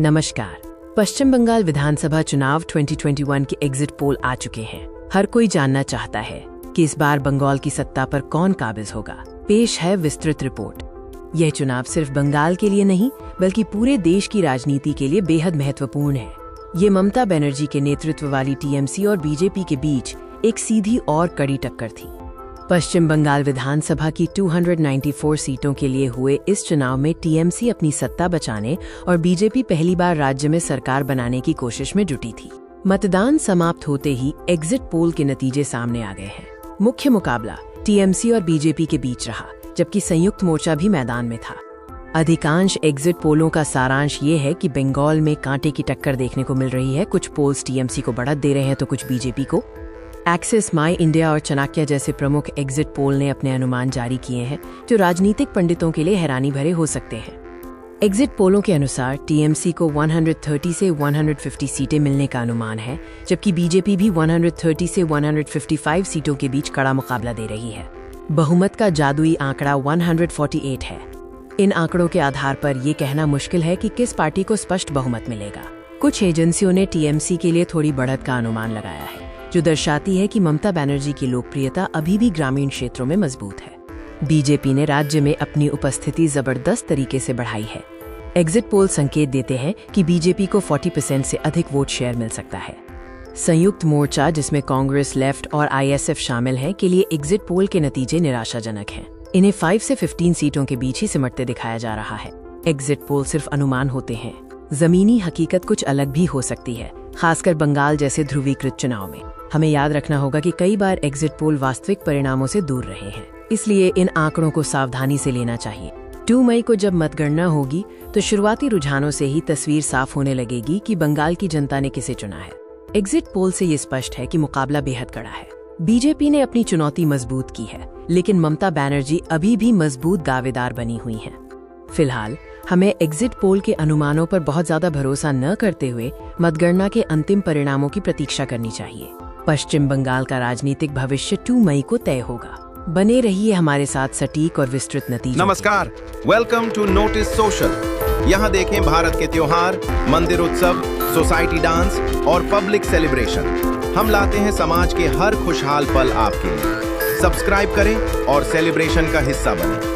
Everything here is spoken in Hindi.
नमस्कार। पश्चिम बंगाल विधानसभा चुनाव 2021 के एग्जिट पोल आ चुके हैं। हर कोई जानना चाहता है कि इस बार बंगाल की सत्ता पर कौन काबिज होगा। पेश है विस्तृत रिपोर्ट। यह चुनाव सिर्फ बंगाल के लिए नहीं बल्कि पूरे देश की राजनीति के लिए बेहद महत्वपूर्ण है। ये ममता बनर्जी के नेतृत्व वाली टीएमसी और बीजेपी के बीच एक सीधी और कड़ी टक्कर थी। पश्चिम बंगाल विधानसभा की 294 सीटों के लिए हुए इस चुनाव में टीएमसी अपनी सत्ता बचाने और बीजेपी पहली बार राज्य में सरकार बनाने की कोशिश में जुटी थी। मतदान समाप्त होते ही एग्जिट पोल के नतीजे सामने आ गए हैं। मुख्य मुकाबला टीएमसी और बीजेपी के बीच रहा, जबकि संयुक्त मोर्चा भी मैदान में था। अधिकांश एग्जिट पोलों का सारांश ये है कि बंगाल में कांटे की टक्कर देखने को मिल रही है। कुछ पोल्स टीएमसी को बढ़त दे रहे हैं तो कुछ बीजेपी को। एक्सिस, माई इंडिया और चाणक्य जैसे प्रमुख एग्जिट पोल ने अपने अनुमान जारी किए हैं, जो राजनीतिक पंडितों के लिए हैरानी भरे हो सकते हैं। एग्जिट पोलों के अनुसार टीएमसी को 130 से 150 सीटें मिलने का अनुमान है, जबकि बीजेपी भी 130 से 155 सीटों के बीच कड़ा मुकाबला दे रही है। बहुमत का जादुई आंकड़ा 148 है। इन आंकड़ों के आधार पर ये कहना मुश्किल है कि किस पार्टी को स्पष्ट बहुमत मिलेगा। कुछ एजेंसियों ने टीएमसी के लिए थोड़ी बढ़त का अनुमान लगाया है, जो दर्शाती है कि ममता बनर्जी की लोकप्रियता अभी भी ग्रामीण क्षेत्रों में मजबूत है। बीजेपी ने राज्य में अपनी उपस्थिति जबरदस्त तरीके से बढ़ाई है। एग्जिट पोल संकेत देते हैं कि बीजेपी को 40% से अधिक वोट शेयर मिल सकता है। संयुक्त मोर्चा, जिसमें कांग्रेस, लेफ्ट और आईएसएफ शामिल हैं, के लिए एग्जिट पोल के नतीजे निराशाजनक हैं। इन्हें 5 से 15 सीटों के बीच ही सिमटते दिखाया जा रहा है। एग्जिट पोल सिर्फ अनुमान होते हैं, जमीनी हकीकत कुछ अलग भी हो सकती है, खासकर बंगाल जैसे ध्रुवीकृत चुनाव में। हमें याद रखना होगा कि कई बार एग्जिट पोल वास्तविक परिणामों से दूर रहे हैं, इसलिए इन आंकड़ों को सावधानी से लेना चाहिए। 2 मई को जब मतगणना होगी तो शुरुआती रुझानों से ही तस्वीर साफ होने लगेगी कि बंगाल की जनता ने किसे चुना है। एग्जिट पोल से ये स्पष्ट है कि मुकाबला बेहद कड़ा है। बीजेपी ने अपनी चुनौती मजबूत की है, लेकिन ममता बनर्जी अभी भी मजबूत दावेदार बनी हुई हैं। फिलहाल हमें एग्जिट पोल के अनुमानों पर बहुत ज्यादा भरोसा न करते हुए मतगणना के अंतिम परिणामों की प्रतीक्षा करनी चाहिए। पश्चिम बंगाल का राजनीतिक भविष्य 2 मई को तय होगा। बने रहिए हमारे साथ सटीक और विस्तृत नतीजों। नमस्कार, वेलकम टू नोटिस सोशल। यहाँ देखें भारत के त्योहार, मंदिर उत्सव, सोसाइटी डांस और पब्लिक सेलिब्रेशन। हम लाते हैं समाज के हर खुशहाल पल आपके लिए। सब्सक्राइब करें और सेलिब्रेशन का हिस्सा बनें।